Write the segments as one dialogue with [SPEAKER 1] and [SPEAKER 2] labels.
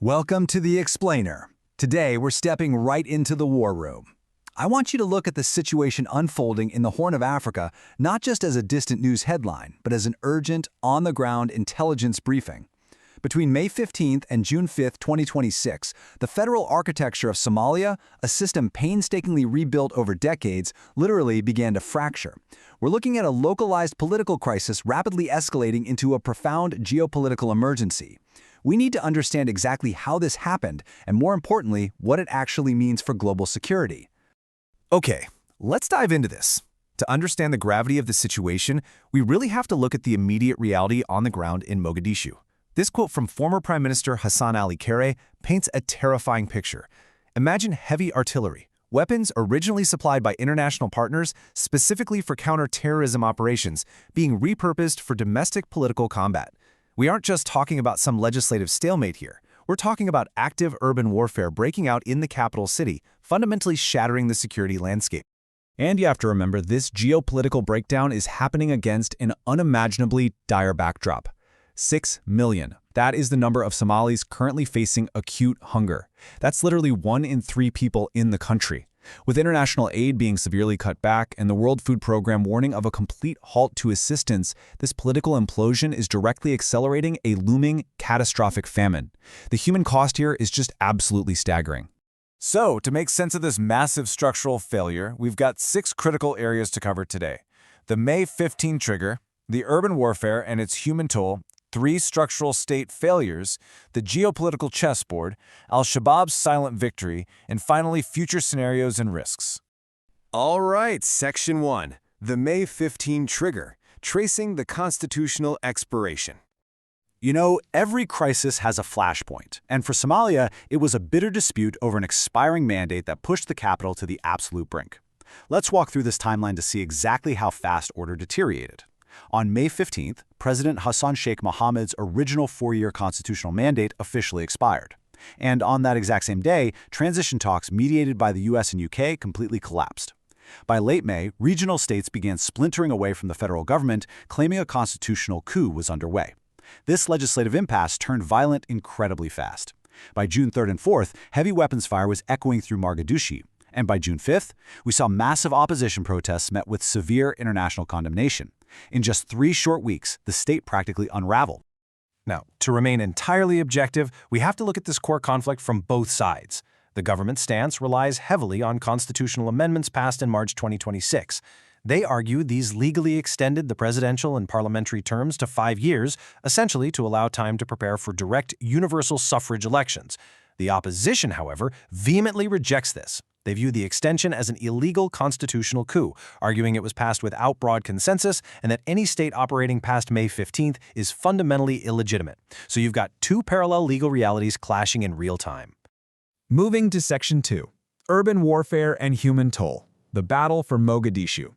[SPEAKER 1] Welcome to The Explainer. Today, we're stepping right into the war room. I want you to look at the situation unfolding in the Horn of Africa not just as a distant news headline, but as an urgent, on-the-ground intelligence briefing. Between May 15th and June 5th, 2026, the federal architecture of Somalia, a system painstakingly rebuilt over decades, literally began to fracture. We're looking at a localized political crisis rapidly escalating into a profound geopolitical emergency. We need to understand exactly how this happened, and more importantly, what it actually means for global security.
[SPEAKER 2] Okay, let's dive into this. To understand the gravity of the situation, we really have to look at the immediate reality on the ground in Mogadishu. This quote from former Prime Minister Hassan Ali Kare paints a terrifying picture. Imagine heavy artillery, weapons originally supplied by international partners specifically for counter-terrorism operations, being repurposed for domestic political combat. We aren't just talking about some legislative stalemate here. We're talking about active urban warfare breaking out in the capital city, fundamentally shattering the security landscape. And you have to remember, this geopolitical breakdown is happening against an unimaginably dire backdrop. 6 million. That is the number of Somalis currently facing acute hunger. That's literally 1 in 3 people in the country. With international aid being severely cut back and the World Food Program warning of a complete halt to assistance, this political implosion is directly accelerating a looming, catastrophic famine. The human cost here is just absolutely staggering. So, to make sense of this massive structural failure, we've got 6 critical areas to cover today. The May 15 trigger, the urban warfare and its human toll, 3 structural state failures, the geopolitical chessboard, al-Shabaab's silent victory, and finally future scenarios and risks.
[SPEAKER 3] All right, Section 1, the May 15 trigger, tracing the constitutional expiration.
[SPEAKER 4] You know, every crisis has a flashpoint, and for Somalia, it was a bitter dispute over an expiring mandate that pushed the capital to the absolute brink. Let's walk through this timeline to see exactly how fast order deteriorated. On May 15th, President Hassan Sheikh Mohammed's original 4-year constitutional mandate officially expired. And on that exact same day, transition talks mediated by the US and UK completely collapsed. By late May, regional states began splintering away from the federal government, claiming a constitutional coup was underway. This legislative impasse turned violent incredibly fast. By June 3rd and 4th, heavy weapons fire was echoing through Mogadishu. And by June 5th, we saw massive opposition protests met with severe international condemnation. In just 3 short weeks, the state practically unraveled.
[SPEAKER 2] Now, to remain entirely objective, we have to look at this core conflict from both sides. The government stance relies heavily on constitutional amendments passed in March 2026. They argue these legally extended the presidential and parliamentary terms to 5 years, essentially to allow time to prepare for direct universal suffrage elections. The opposition, however, vehemently rejects this. They view the extension as an illegal constitutional coup, arguing it was passed without broad consensus and that any state operating past May 15th is fundamentally illegitimate. So you've got 2 parallel legal realities clashing in real time.
[SPEAKER 5] Moving to Section 2, Urban Warfare and Human Toll, the battle for Mogadishu.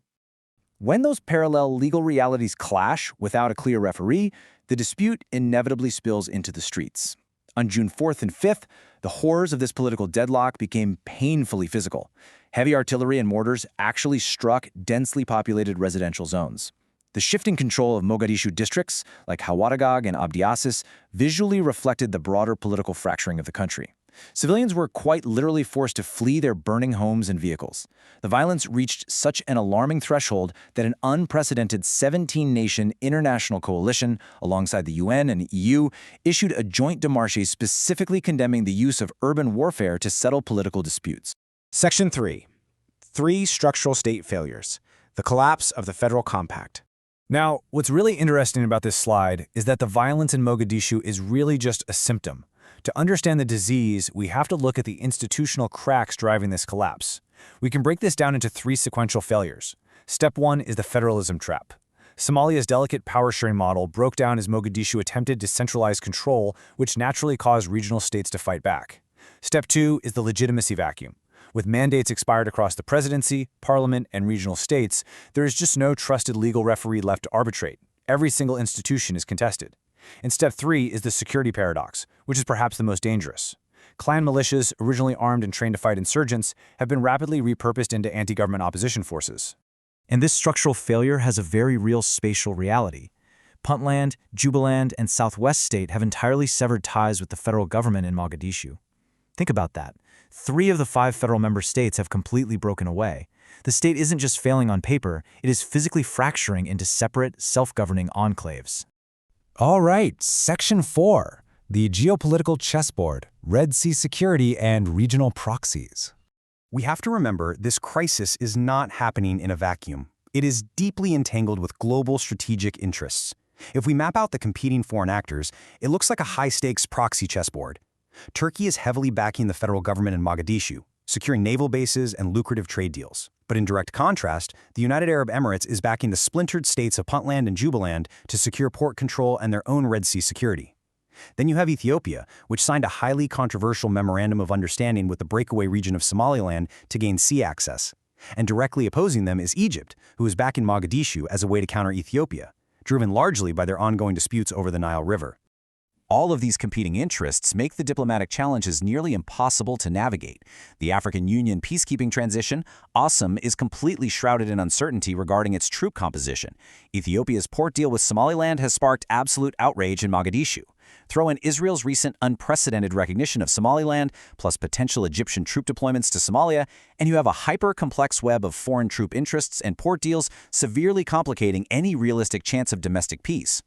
[SPEAKER 6] When those parallel legal realities clash without a clear referee, the dispute inevitably spills into the streets. On June 4th and 5th, the horrors of this political deadlock became painfully physical. Heavy artillery and mortars actually struck densely populated residential zones. The shifting control of Mogadishu districts, like Hawaragag and Abdiasis, visually reflected the broader political fracturing of the country. Civilians were quite literally forced to flee their burning homes and vehicles. The violence reached such an alarming threshold that an unprecedented 17-nation international coalition, alongside the UN and EU, issued a joint démarche specifically condemning the use of urban warfare to settle political disputes.
[SPEAKER 7] Section 3. 3 structural state failures. The collapse of the federal compact.
[SPEAKER 2] Now, what's really interesting about this slide is that the violence in Mogadishu is really just a symptom. To understand the disease, we have to look at the institutional cracks driving this collapse. We can break this down into 3 sequential failures. Step 1 is the federalism trap. Somalia's delicate power-sharing model broke down as Mogadishu attempted to centralize control, which naturally caused regional states to fight back. Step 2 is the legitimacy vacuum. With mandates expired across the presidency, parliament, and regional states, there is just no trusted legal referee left to arbitrate. Every single institution is contested. And step 3 is the security paradox, which is perhaps the most dangerous. Clan militias, originally armed and trained to fight insurgents, have been rapidly repurposed into anti-government opposition forces. And this structural failure has a very real spatial reality.
[SPEAKER 6] Puntland, Jubaland, and Southwest State have entirely severed ties with the federal government in Mogadishu. Think about that. 3 of the 5 federal member states have completely broken away. The state isn't just failing on paper, it is physically fracturing into separate, self-governing enclaves.
[SPEAKER 2] All right, Section 4, the geopolitical chessboard, Red Sea security and regional proxies.
[SPEAKER 3] We have to remember this crisis is not happening in a vacuum. It is deeply entangled with global strategic interests. If we map out the competing foreign actors, it looks like a high-stakes proxy chessboard. Turkey is heavily backing the federal government in Mogadishu, securing naval bases and lucrative trade deals. But in direct contrast, the United Arab Emirates is backing the splintered states of Puntland and Jubaland to secure port control and their own Red Sea security. Then you have Ethiopia, which signed a highly controversial memorandum of understanding with the breakaway region of Somaliland to gain sea access. And directly opposing them is Egypt, who is backing Mogadishu as a way to counter Ethiopia, driven largely by their ongoing disputes over the Nile River.
[SPEAKER 6] All of these competing interests make the diplomatic challenges nearly impossible to navigate. The African Union peacekeeping transition, ASEM, is completely shrouded in uncertainty regarding its troop composition. Ethiopia's port deal with Somaliland has sparked absolute outrage in Mogadishu. Throw in Israel's recent unprecedented recognition of Somaliland, plus potential Egyptian troop deployments to Somalia, and you have a hyper-complex web of foreign troop interests and port deals severely complicating any realistic chance of domestic peace.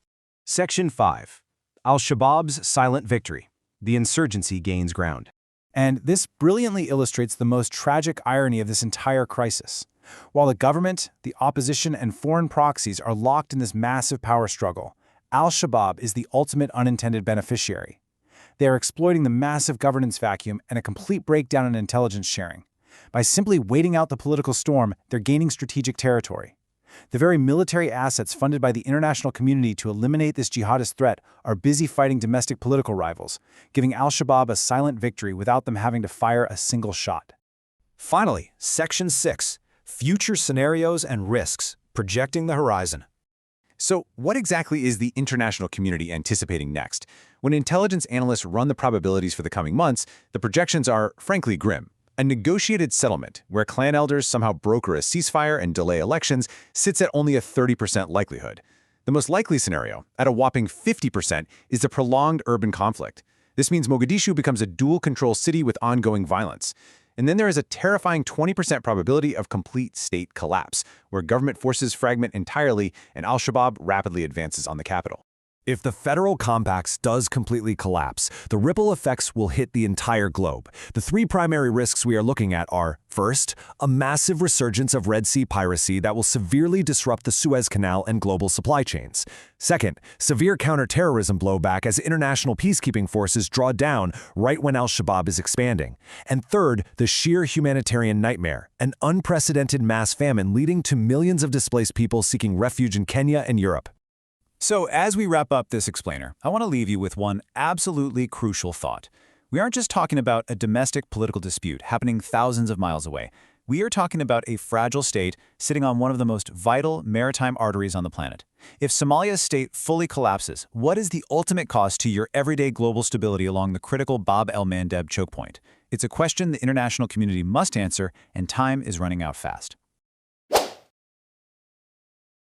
[SPEAKER 3] Section 5. Al-Shabaab's silent victory. The insurgency gains ground.
[SPEAKER 4] And this brilliantly illustrates the most tragic irony of this entire crisis. While the government, the opposition, and foreign proxies are locked in this massive power struggle, Al-Shabaab is the ultimate unintended beneficiary. They are exploiting the massive governance vacuum and a complete breakdown in intelligence sharing. By simply waiting out the political storm, they're gaining strategic territory. The very military assets funded by the international community to eliminate this jihadist threat are busy fighting domestic political rivals, giving Al-Shabaab a silent victory without them having to fire a single shot.
[SPEAKER 2] Finally, Section 6, future scenarios and risks, projecting the horizon. So, what exactly is the international community anticipating next? When intelligence analysts run the probabilities for the coming months, the projections are, frankly, grim. A negotiated settlement, where clan elders somehow broker a ceasefire and delay elections, sits at only a 30% likelihood. The most likely scenario, at a whopping 50%, is the prolonged urban conflict. This means Mogadishu becomes a dual-control city with ongoing violence. And then there is a terrifying 20% probability of complete state collapse, where government forces fragment entirely and Al-Shabaab rapidly advances on the capital.
[SPEAKER 1] If the federal compacts does completely collapse, the ripple effects will hit the entire globe. The 3 primary risks we are looking at are, first, a massive resurgence of Red Sea piracy that will severely disrupt the Suez Canal and global supply chains. Second, severe counterterrorism blowback as international peacekeeping forces draw down right when Al-Shabaab is expanding. And third, the sheer humanitarian nightmare, an unprecedented mass famine leading to millions of displaced people seeking refuge in Kenya and Europe.
[SPEAKER 5] So as we wrap up this explainer, I want to leave you with one absolutely crucial thought. We aren't just talking about a domestic political dispute happening thousands of miles away. We are talking about a fragile state sitting on one of the most vital maritime arteries on the planet. If Somalia's state fully collapses, what is the ultimate cost to your everyday global stability along the critical Bab el-Mandeb choke point? It's a question the international community must answer, and time is running out fast.